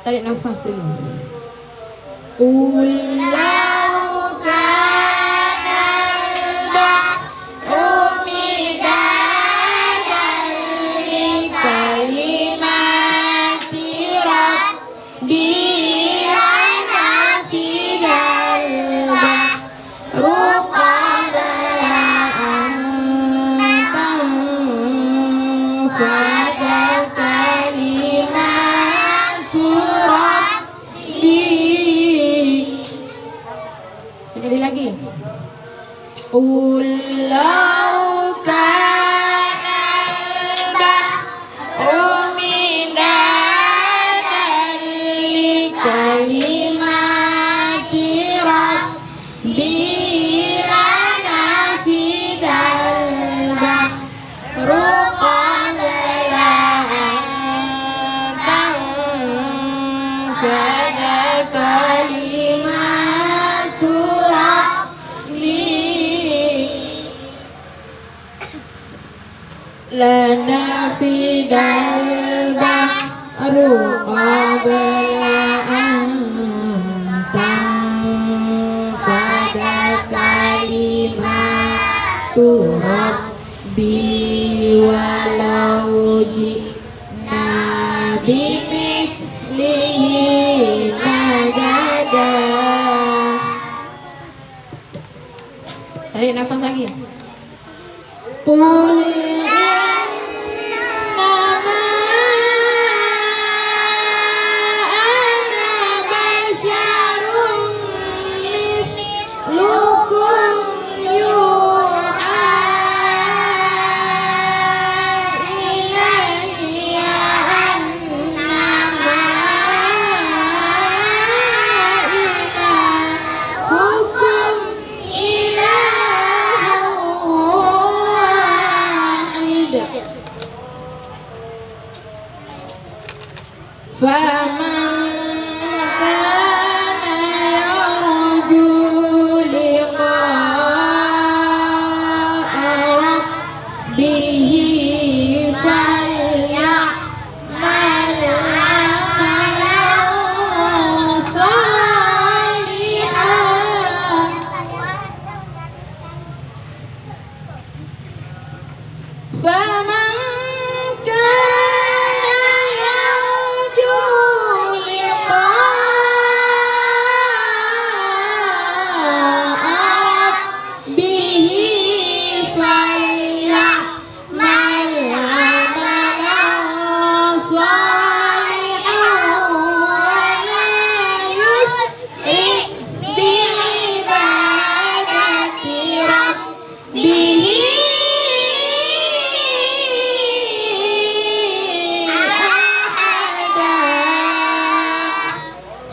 Tarik nafas dulu. Sekali lagi. Ulau kana al-bahru midadan li kalimati rabbi lanafidal bahru qabla an tanfada kalimatu lanafidal bahru qabla an tanfada kalimatu rabbi walau ji'na bimislihi madada. Tarik nafas lagi. Faman kana yarju liqa'a rabbih falya'mal 'amalan shalihan. Faman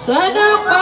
Sadaqah